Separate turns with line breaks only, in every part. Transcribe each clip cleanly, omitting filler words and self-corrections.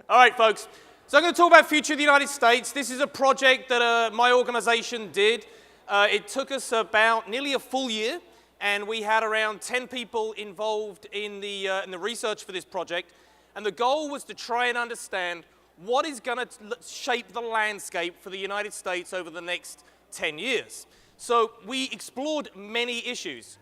All right, folks. So I'm going to talk about Future of the United States. This is a project that my organization did. It took us about nearly a full year, and we had around 10 people involved in the research for this project. And the goal was to try and understand what is going to shape the landscape for the United States over the next 10 years. So we explored many issues,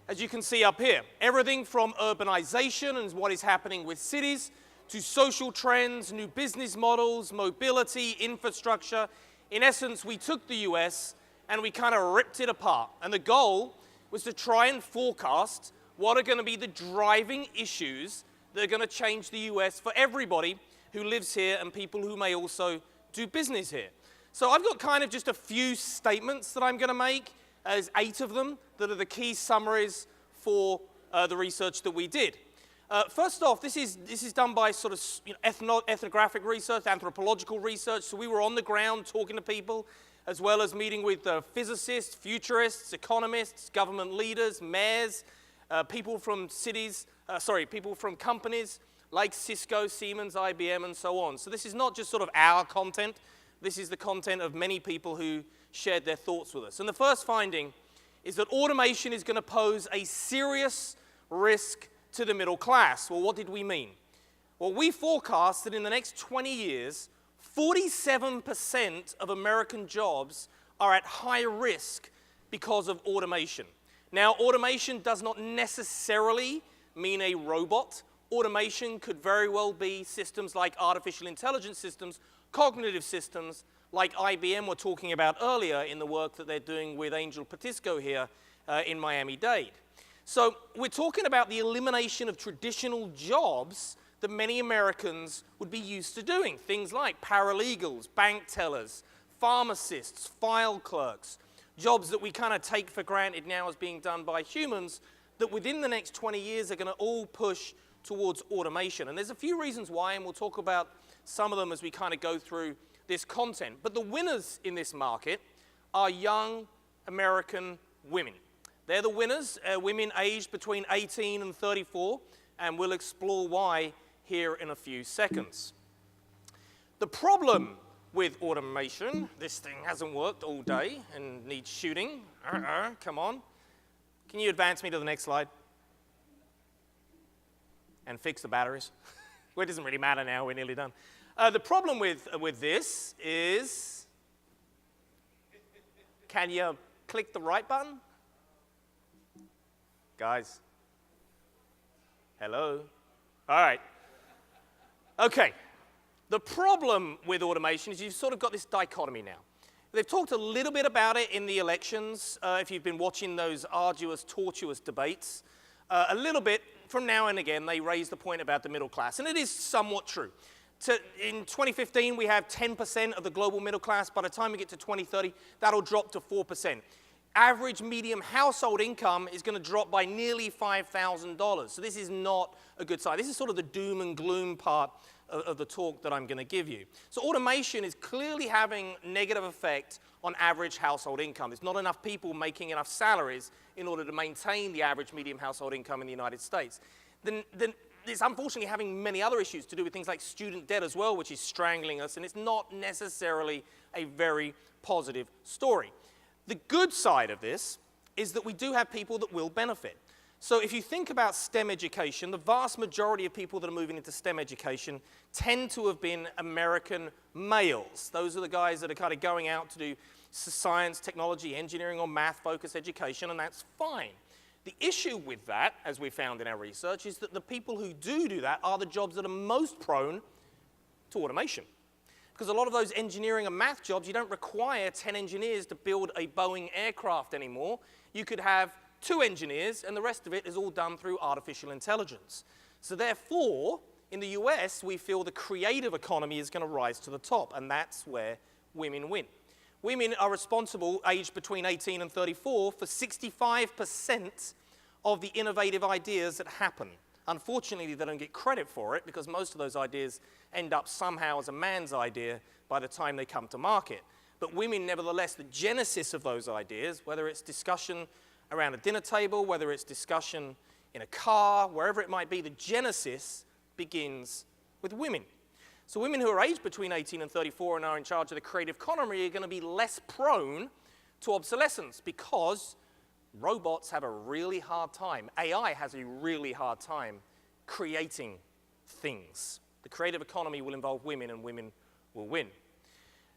as you can see up here. Everything from urbanization and what is happening with cities, to social trends, new business models, mobility, infrastructure. In essence, we took the US and we kind of ripped it apart. And the goal was to try and forecast what are going to be the driving issues that are going to change the US for everybody who lives here and people who may also do business here. So I've got kind of just a few statements that I'm going to make. There's 8 of them that are the key summaries for the research that we did. First off, this is done by sort of ethnographic research, anthropological research. So we were on the ground talking to people, as well as meeting with physicists, futurists, economists, government leaders, mayors, people from people from companies like Cisco, Siemens, IBM, and so on. So this is not just sort of our content. This is the content of many people who shared their thoughts with us. And the first finding is that automation is going to pose a serious risk to the middle class. Well, what did we mean? Well, we forecast that in the next 20 years, 47% of American jobs are at high risk because of automation. Now, automation does not necessarily mean a robot. Automation could very well be systems like artificial intelligence systems, cognitive systems like IBM were talking about earlier in the work that they're doing with Angel Patisco here in Miami-Dade. So we're talking about the elimination of traditional jobs that many Americans would be used to doing. Things like paralegals, bank tellers, pharmacists, file clerks, jobs that we kind of take for granted now as being done by humans, that within the next 20 years are going to all push towards automation. And there's a few reasons why, and we'll talk about some of them as we kind of go through this content. But the winners in this market are young American women. They're the winners, women aged between 18 and 34, and we'll explore why here in a few seconds. The problem with automation, this thing hasn't worked all day and needs shooting. Come on. Can you advance me to the next slide? And fix the batteries. Well, it doesn't really matter now, we're nearly done. The problem with this is, can you click the right button? Guys? Hello? All right. Okay. The problem with automation is you've sort of got this dichotomy now. They've talked a little bit about it in the elections, if you've been watching those arduous, tortuous debates. A little bit, from now and again, they raise the point about the middle class, and it is somewhat true. In 2015, we have 10% of the global middle class. By the time we get to 2030, that'll drop to 4%. Average medium household income is going to drop by nearly $5,000. So this is not a good sign. This is sort of the doom and gloom part of the talk that I'm going to give you. So automation is clearly having negative effect on average household income. There's not enough people making enough salaries in order to maintain the average medium household income in the United States. Then it's unfortunately having many other issues to do with things like student debt as well, which is strangling us, and it's not necessarily a very positive story. The good side of this is that we do have people that will benefit. So if you think about STEM education, the vast majority of people that are moving into STEM education tend to have been American males. Those are the guys that are kind of going out to do science, technology, engineering, or math-focused education, and that's fine. The issue with that, as we found in our research, is that the people who do that are the jobs that are most prone to automation. Because a lot of those engineering and math jobs, you don't require 10 engineers to build a Boeing aircraft anymore. You could have 2 engineers, and the rest of it is all done through artificial intelligence. So therefore, in the US, we feel the creative economy is going to rise to the top, and that's where women win. Women are responsible, aged between 18 and 34, for 65% of the innovative ideas that happen. Unfortunately, they don't get credit for it because most of those ideas end up somehow as a man's idea by the time they come to market. But women, nevertheless, the genesis of those ideas, whether it's discussion around a dinner table, whether it's discussion in a car, wherever it might be, the genesis begins with women. So women who are aged between 18 and 34 and are in charge of the creative economy are going to be less prone to obsolescence because robots have a really hard time. AI has a really hard time creating things. The creative economy will involve women, and women will win.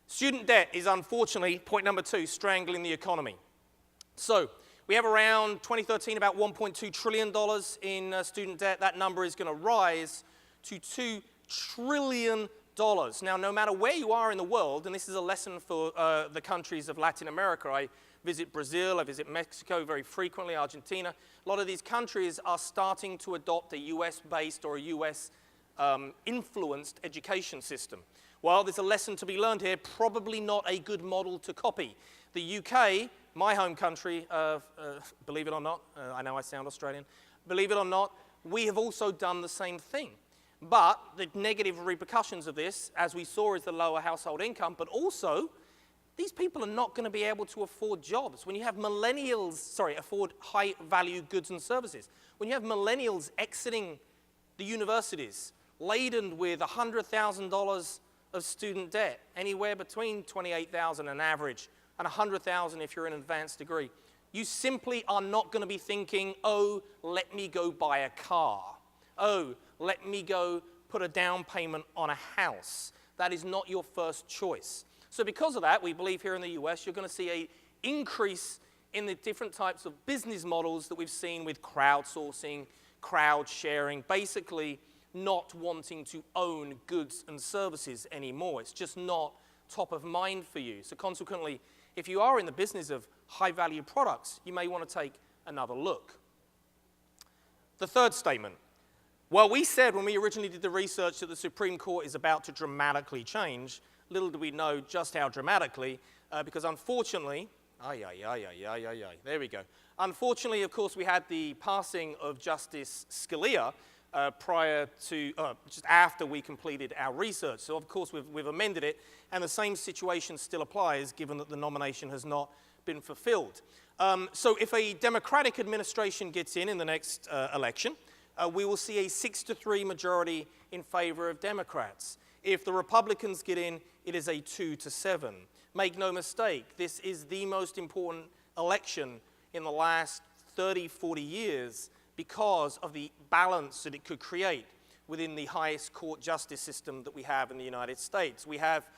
Student debt is unfortunately, point number 2, strangling the economy. So we have around 2013 about $1.2 trillion in student debt. That number is going to rise to $2 trillion. Now, no matter where you are in the world, and this is a lesson for the countries of Latin America, I visit Brazil, I visit Mexico very frequently, Argentina. A lot of these countries are starting to adopt a US-based or a US-influenced education system. Well, there's a lesson to be learned here, probably not a good model to copy. The UK, my home country, believe it or not, I know I sound Australian, believe it or not, we have also done the same thing. But the negative repercussions of this, as we saw, is the lower household income, but also these people are not going to be able to afford jobs. When you have afford high-value goods and services. When you have millennials exiting the universities, laden with $100,000 of student debt, anywhere between $28,000 on average and $100,000 if you're in an advanced degree, you simply are not going to be thinking, oh, let me go buy a car. Oh, let me go put a down payment on a house. That is not your first choice. So because of that, we believe here in the US, you're going to see an increase in the different types of business models that we've seen with crowdsourcing, crowd sharing, basically not wanting to own goods and services anymore. It's just not top of mind for you. So consequently, if you are in the business of high-value products, you may want to take another look. The third statement. Well, we said when we originally did the research that the Supreme Court is about to dramatically change. Little do we know just how dramatically, because unfortunately, there we go. Unfortunately, of course, we had the passing of Justice Scalia just after we completed our research. So, of course, we've amended it, and the same situation still applies, given that the nomination has not been fulfilled. So if a Democratic administration gets in the next election, we will see a 6-3 majority in favor of Democrats. If the Republicans get in, it is a 2-7. Make no mistake, this is the most important election in the last 30, 40 years because of the balance that it could create within the highest court justice system that we have in the United States. We have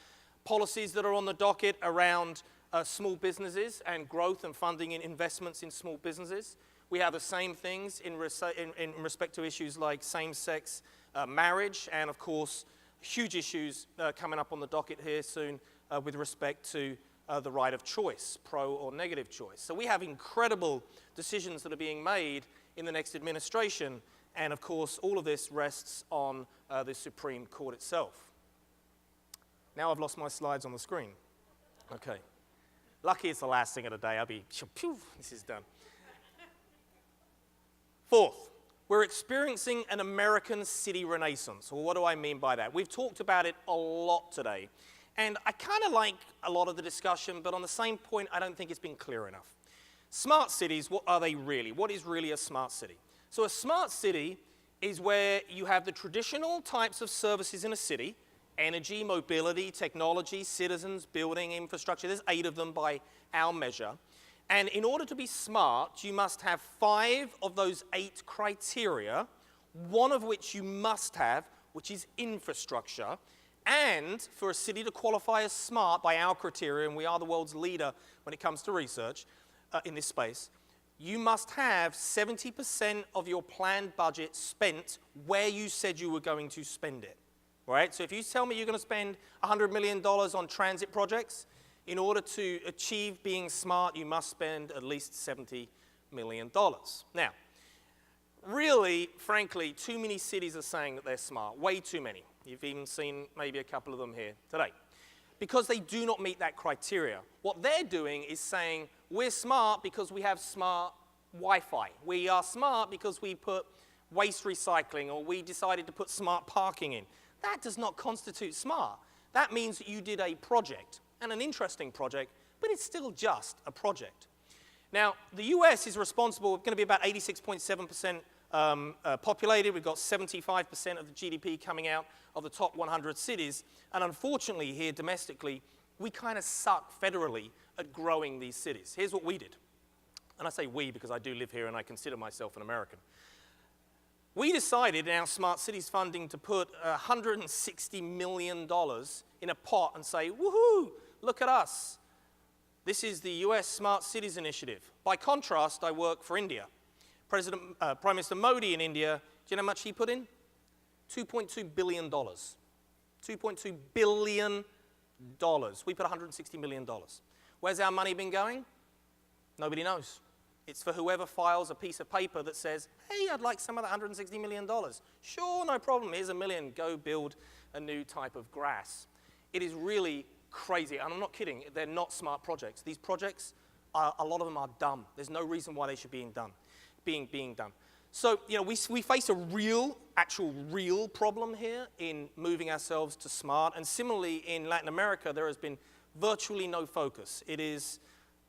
policies that are on the docket around small businesses and growth and funding and investments in small businesses. We have the same things in respect to issues like same-sex marriage and, of course, huge issues coming up on the docket here soon with respect to the right of choice, pro or negative choice. So we have incredible decisions that are being made in the next administration, and of course all of this rests on the Supreme Court itself. Now I've lost my slides on the screen. Okay. Lucky it's the last thing of the day. I'll be, phew, this is done. Fourth, we're experiencing an American city renaissance. Well, what do I mean by that? We've talked about it a lot today. And I kind of like a lot of the discussion, but on the same point, I don't think it's been clear enough. Smart cities, what are they really? What is really a smart city? So a smart city is where you have the traditional types of services in a city: energy, mobility, technology, citizens, building, infrastructure. There's 8 of them by our measure. And in order to be smart, you must have 5 of those 8 criteria, one of which you must have, which is infrastructure. And for a city to qualify as smart by our criteria, and we are the world's leader when it comes to research in this space, you must have 70% of your planned budget spent where you said you were going to spend it. Right? So if you tell me you're going to spend $100 million on transit projects, in order to achieve being smart, you must spend at least $70 million. Now, really, frankly, too many cities are saying that they're smart, way too many. You've even seen maybe a couple of them here today, because they do not meet that criteria. What they're doing is saying, we're smart because we have smart Wi-Fi. We are smart because we put waste recycling, or we decided to put smart parking in. That does not constitute smart. That means that you did a project, and an interesting project, but it's still just a project. Now, the US is responsible, going to be about 86.7% populated. We've got 75% of the GDP coming out of the top 100 cities. And unfortunately, here domestically, we kind of suck federally at growing these cities. Here's what we did. And I say we because I do live here and I consider myself an American. We decided in our Smart Cities funding to put $160 million in a pot and say, woohoo, look at us. This is the US Smart Cities Initiative. By contrast, I work for India. Prime Minister Modi in India, do you know how much he put in? $2.2 billion. $2.2 billion. We put $160 million. Where's our money been going? Nobody knows. It's for whoever files a piece of paper that says, hey, I'd like some of that $160 million. Sure, no problem. Here's $1 million. Go build a new type of grass. It is really crazy. And I'm not kidding. They're not smart projects. These projects, a lot of them are dumb. There's no reason why they should be being done. So, you know, we face a actual real problem here in moving ourselves to smart. And similarly, in Latin America, there has been virtually no focus. It is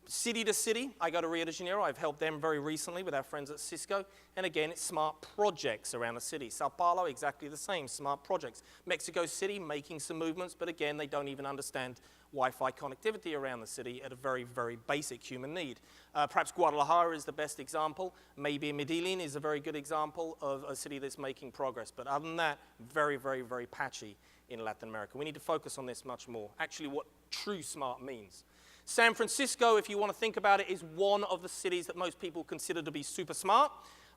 city to city. I go to Rio de Janeiro. I've helped them very recently with our friends at Cisco. And again, it's smart projects around the city. Sao Paulo, exactly the same, smart projects. Mexico City, making some movements, but again, they don't even understand Wi-Fi connectivity around the city at a very, very basic human need. Perhaps Guadalajara is the best example. Maybe Medellin is a very good example of a city that's making progress. But other than that, very, very, very patchy in Latin America. We need to focus on this much more. Actually, what true smart means. San Francisco, if you want to think about it, is one of the cities that most people consider to be super smart.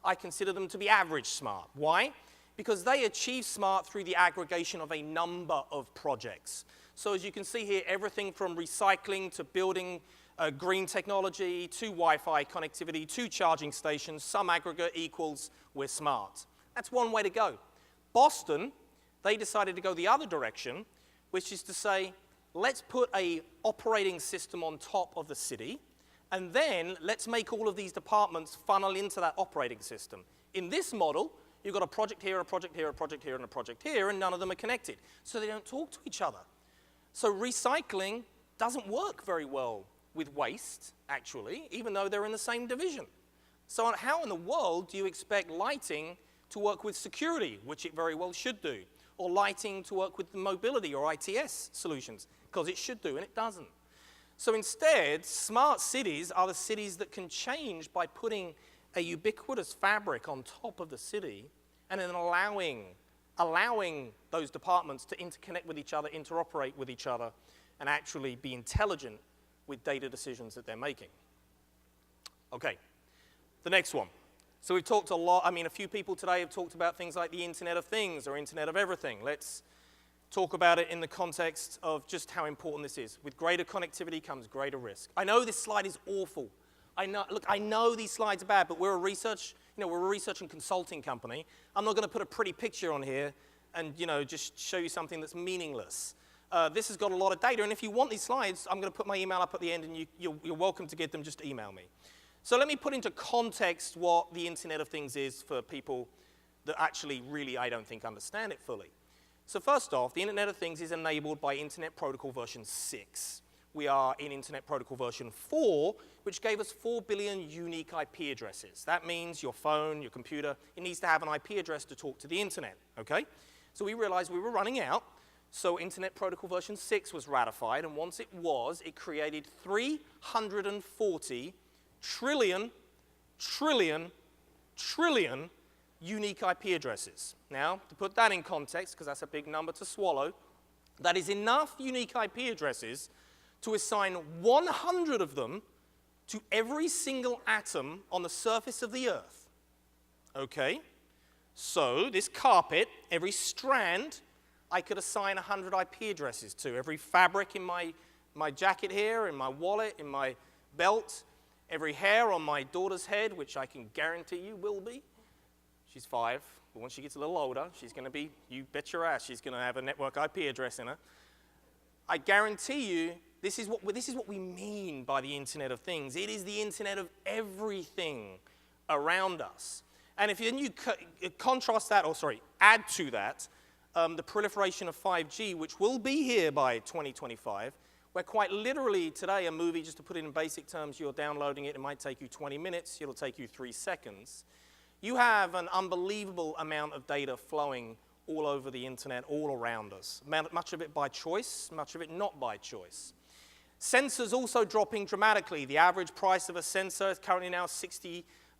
I consider them to be average smart. Why? Because they achieve smart through the aggregation of a number of projects. So as you can see here, everything from recycling to building green technology to Wi-Fi connectivity to charging stations, some aggregate equals we're smart. That's one way to go. Boston, they decided to go the other direction, which is to say, let's put an operating system on top of the city, and then let's make all of these departments funnel into that operating system. In this model, you've got a project here, a project here, a project here, and a project here, and none of them are connected. So they don't talk to each other. So recycling doesn't work very well with waste, actually, even though they're in the same division. So how in the world do you expect lighting to work with security, which it very well should do, or lighting to work with mobility or ITS solutions? Because it should do, and it doesn't. So instead, smart cities are the cities that can change by putting a ubiquitous fabric on top of the city and then allowing those departments to interconnect with each other, interoperate with each other, and actually be intelligent with data decisions that they're making. Okay, the next one. So we've talked a lot. I mean, a few people today have talked about things like the Internet of Things or Internet of Everything. Let's talk about it in the context of just how important this is. With greater connectivity comes greater risk. I know this slide is awful. I know these slides are bad, but we're a research and consulting company. I'm not going to put a pretty picture on here and, just show you something that's meaningless. This has got a lot of data, and if you want these slides, I'm going to put my email up at the end, and you're welcome to get them. Just email me. So let me put into context what the Internet of Things is for people that actually really, I don't think, understand it fully. So first off, the Internet of Things is enabled by Internet Protocol version 6. We are in Internet Protocol version 4, which gave us 4 billion unique IP addresses. That means your phone, your computer, it needs to have an IP address to talk to the Internet, okay? So we realized we were running out, so Internet Protocol version 6 was ratified, and once it was, it created 340 trillion unique IP addresses. Now, to put that in context, because that's a big number to swallow, that is enough unique IP addresses to assign 100 of them to every single atom on the surface of the Earth. Okay? So, this carpet, every strand, I could assign 100 IP addresses to. Every fabric in my jacket here, in my wallet, in my belt, every hair on my daughter's head, which I can guarantee you will be. She's 5, but once she gets a little older, she's going to be, you bet your ass, she's going to have a network IP address in her. I guarantee you, this is what we mean by the Internet of Things. It is the Internet of everything around us. And if you contrast that, add to that, the proliferation of 5G, which will be here by 2025, where quite literally today a movie, just to put it in basic terms, you're downloading it, it might take you 20 minutes, it'll take you 3 seconds. You have an unbelievable amount of data flowing all over the internet, all around us. Much of it by choice, much of it not by choice. Sensors also dropping dramatically. The average price of a sensor is currently now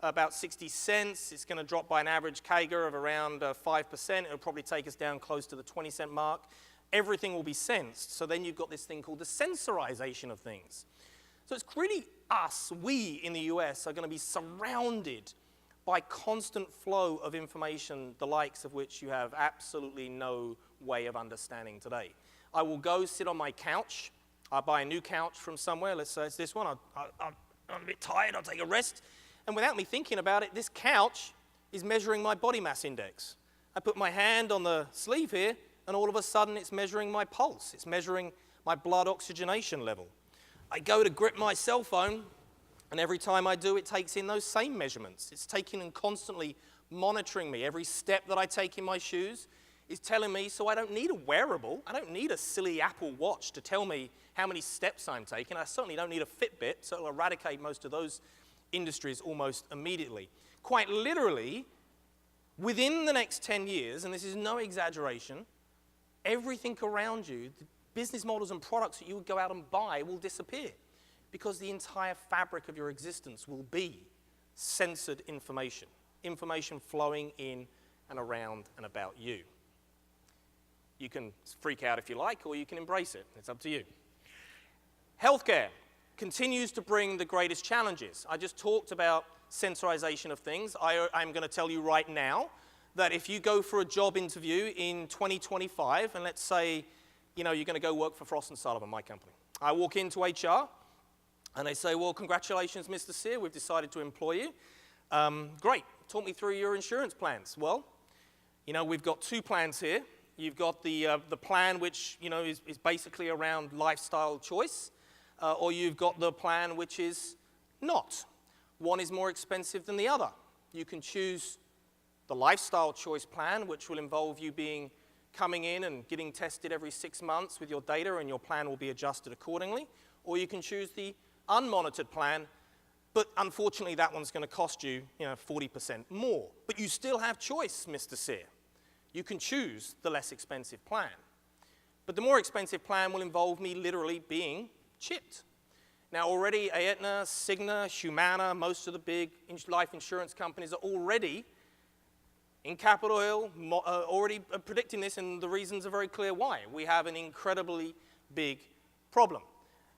about 60 cents. It's going to drop by an average CAGR of around 5%. It'll probably take us down close to the 20-cent mark. Everything will be sensed. So then you've got this thing called the sensorization of things. So it's really us, we in the US, are going to be surrounded by constant flow of information, the likes of which you have absolutely no way of understanding today. I will go sit on my couch. I'll buy a new couch from somewhere. Let's say it's this one. I'm a bit tired. I'll take a rest. And without me thinking about it, this couch is measuring my body mass index. I put my hand on the sleeve here, and all of a sudden it's measuring my pulse. It's measuring my blood oxygenation level. I go to grip my cell phone, and every time I do, it takes in those same measurements. It's taking and constantly monitoring me. Every step that I take in my shoes is telling me, so I don't need a wearable. I don't need a silly Apple Watch to tell me how many steps I'm taking. I certainly don't need a Fitbit, so it'll eradicate most of those industries almost immediately. Quite literally, within the next 10 years, and this is no exaggeration, everything around you, the business models and products that you would go out and buy will disappear because the entire fabric of your existence will be censored information, information flowing in and around and about you. You can freak out if you like, or you can embrace it. It's up to you. Healthcare continues to bring the greatest challenges. I just talked about sensorization of things. I'm going to tell you right now that if you go for a job interview in 2025, and let's say, you're going to go work for Frost & Sullivan, my company. I walk into HR, and they say, well, congratulations, Mr. Sear, we've decided to employ you. Great, talk me through your insurance plans. Well, we've got two plans here. You've got the plan which, is basically around lifestyle choice, or you've got the plan which is not. One is more expensive than the other. You can choose the lifestyle choice plan, which will involve you coming in and getting tested every 6 months with your data, and your plan will be adjusted accordingly. Or you can choose the unmonitored plan, but unfortunately that one's going to cost you, 40% more. But you still have choice, Mr. Sear. You can choose the less expensive plan. But the more expensive plan will involve me literally being chipped. Now already Aetna, Cigna, Humana, most of the big life insurance companies are already in Capitol Hill, already predicting this, and the reasons are very clear why. We have an incredibly big problem.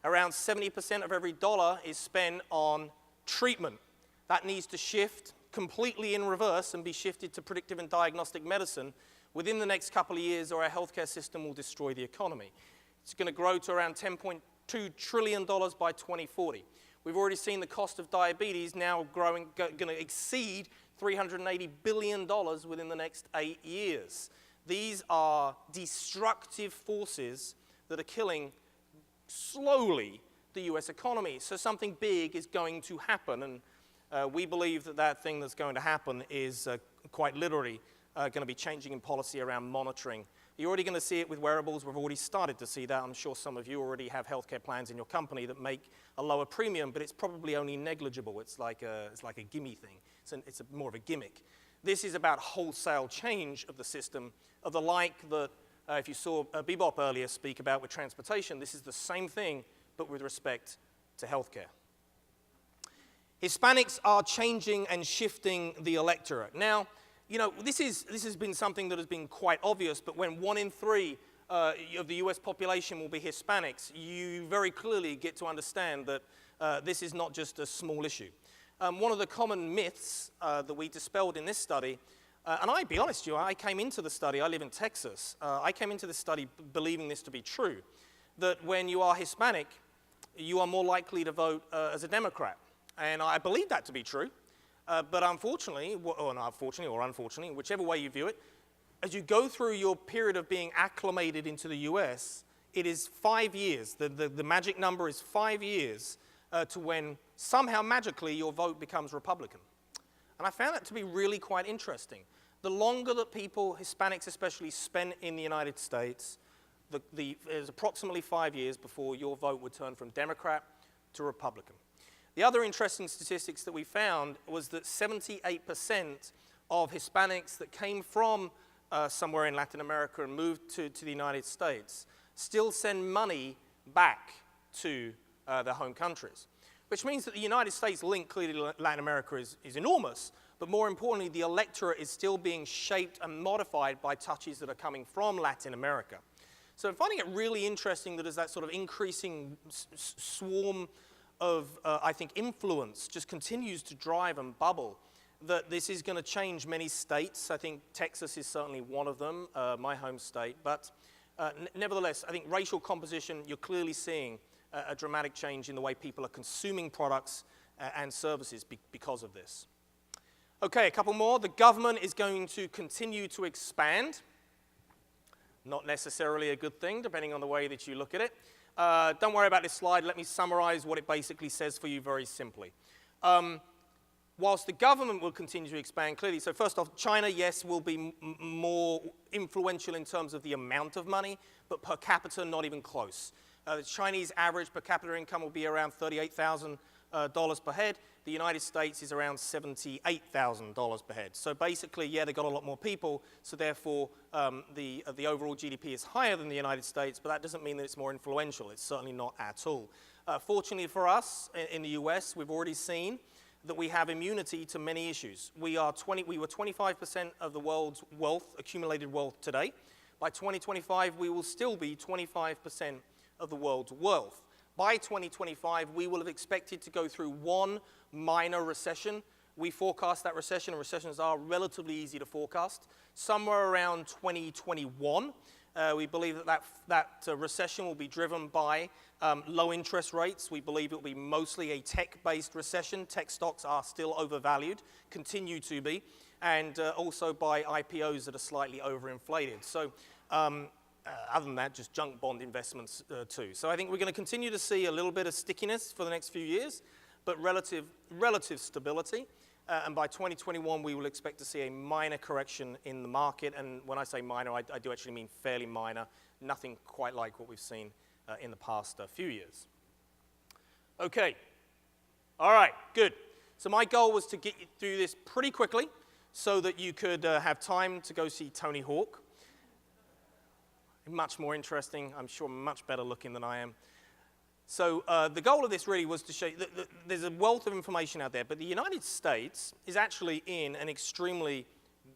Around 70% of every dollar is spent on treatment. That needs to shift completely in reverse and be shifted to predictive and diagnostic medicine within the next couple of years, or our healthcare system will destroy the economy. It's going to grow to around $10.2 trillion by 2040. We've already seen the cost of diabetes now going to exceed $380 billion within the next 8 years. These are destructive forces that are killing slowly the US economy. So something big is going to happen, and we believe that thing that's going to happen is quite literally going to be changing in policy around monitoring. You're already going to see it with wearables. We've already started to see that. I'm sure some of you already have healthcare plans in your company that make a lower premium, but it's probably only negligible. It's like a gimme thing. It's more of a gimmick. This is about wholesale change of the system, of the like that if you saw Bebop earlier speak about with transportation, this is the same thing, but with respect to healthcare. Hispanics are changing and shifting the electorate. Now, this has been something that has been quite obvious, but when 1 in 3 of the US population will be Hispanics, you very clearly get to understand that this is not just a small issue. One of the common myths that we dispelled in this study, and I'll be honest with you, I came into the study, I live in Texas, I came into the study believing this to be true, that when you are Hispanic, you are more likely to vote as a Democrat. And I believe that to be true. But unfortunately, or unfortunately, whichever way you view it, as you go through your period of being acclimated into the US, it is 5 years. The magic number is 5 years to when somehow magically your vote becomes Republican. And I found that to be really quite interesting. The longer that people, Hispanics especially, spend in the United States, there's approximately 5 years before your vote would turn from Democrat to Republican. The other interesting statistics that we found was that 78% of Hispanics that came from somewhere in Latin America and moved to the United States still send money back to their home countries, which means that the United States link clearly to Latin America is enormous, but more importantly, the electorate is still being shaped and modified by touches that are coming from Latin America. So I'm finding it really interesting that as that sort of increasing swarm of, I think, influence just continues to drive and bubble, that this is going to change many states. I think Texas is certainly one of them, my home state. But nevertheless, I think racial composition, you're clearly seeing a dramatic change in the way people are consuming products and services because of this. Okay, a couple more. The government is going to continue to expand. Not necessarily a good thing, depending on the way that you look at it. Don't worry about this slide. Let me summarize what it basically says for you very simply. Whilst the government will continue to expand clearly, so first off, China, yes, will be more influential in terms of the amount of money, but per capita, not even close. The Chinese average per capita income will be around $38,000 per head. The United States is around $78,000 per head. So basically, yeah, they've got a lot more people, so therefore the overall GDP is higher than the United States, but that doesn't mean that it's more influential. It's certainly not at all. Fortunately for us in the US, we've already seen that we have immunity to many issues. We were 25% of the world's wealth, accumulated wealth today. By 2025, we will still be 25% of the world's wealth. By 2025, we will have expected to go through one minor recession. We forecast that recession, and recessions are relatively easy to forecast, somewhere around 2021. We believe that recession will be driven by low interest rates. We believe it will be mostly a tech-based recession. Tech stocks are still overvalued, continue to be, and also by IPOs that are slightly overinflated. So other than that, just junk bond investments too. So I think we're going to continue to see a little bit of stickiness for the next few years, but relative stability. And by 2021, we will expect to see a minor correction in the market. And when I say minor, I do actually mean fairly minor, nothing quite like what we've seen in the past few years. Okay. All right, good. So my goal was to get you through this pretty quickly so that you could have time to go see Tony Hawk. Much more interesting, I'm sure much better looking than I am. So the goal of this really was to show you that there's a wealth of information out there, but the United States is actually in an extremely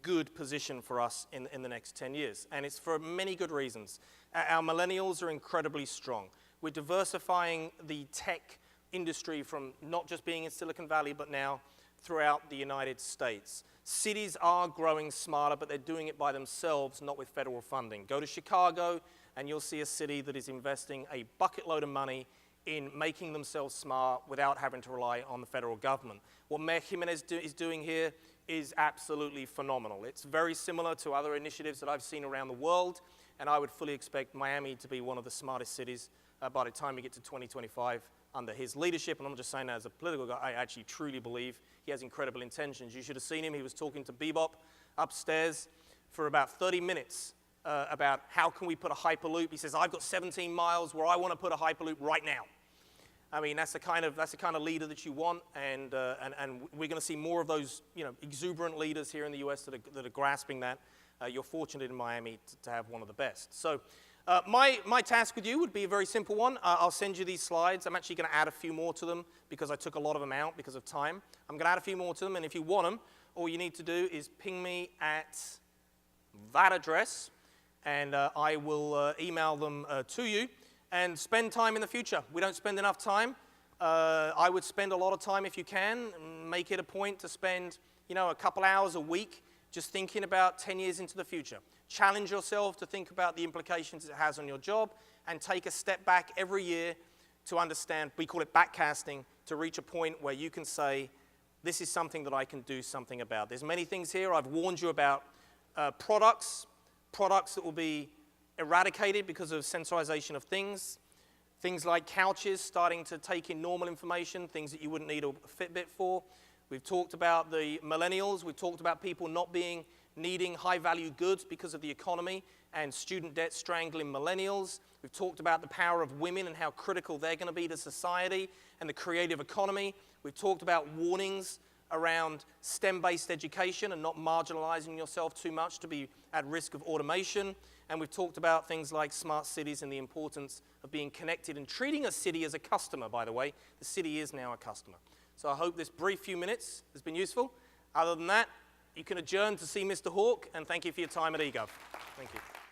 good position for us in the next 10 years, and it's for many good reasons. Our millennials are incredibly strong. We're diversifying the tech industry from not just being in Silicon Valley, but now throughout the United States. Cities are growing smarter, but they're doing it by themselves, not with federal funding. Go to Chicago, and you'll see a city that is investing a bucket load of money in making themselves smart without having to rely on the federal government. What Mayor Jimenez is doing here is absolutely phenomenal. It's very similar to other initiatives that I've seen around the world, and I would fully expect Miami to be one of the smartest cities by the time we get to 2025 under his leadership. And I'm not just saying that as a political guy, I actually truly believe he has incredible intentions. You should have seen him. He was talking to Bebop upstairs for about 30 minutes about how can we put a Hyperloop. He says, I've got 17 miles where I want to put a Hyperloop right now. I mean, that's the kind of leader that you want, and we're going to see more of those, exuberant leaders here in the U.S. that are grasping that. You're fortunate in Miami to have one of the best. So my task with you would be a very simple one. I'll send you these slides. I'm actually going to add a few more to them because I took a lot of them out because of time. I'm going to add a few more to them, and if you want them, all you need to do is ping me at that address, and I will email them to you. And spend time in the future. We don't spend enough time. I would spend a lot of time if you can. Make it a point to spend, a couple hours a week just thinking about 10 years into the future. Challenge yourself to think about the implications it has on your job and take a step back every year to understand, we call it backcasting, to reach a point where you can say, this is something that I can do something about. There's many things here. I've warned you about products that will be eradicated because of sensorization of things like couches starting to take in normal information, things that you wouldn't need a Fitbit for. We've talked about the millennials. We've talked about people not needing high-value goods because of the economy and student debt strangling millennials. We've talked about the power of women and how critical they're going to be to society and the creative economy. We've talked about warnings around STEM-based education and not marginalizing yourself too much to be at risk of automation. And we've talked about things like smart cities and the importance of being connected and treating a city as a customer, by the way. The city is now a customer. So I hope this brief few minutes has been useful. Other than that, you can adjourn to see Mr. Hawk, and thank you for your time at eGOV. Thank you.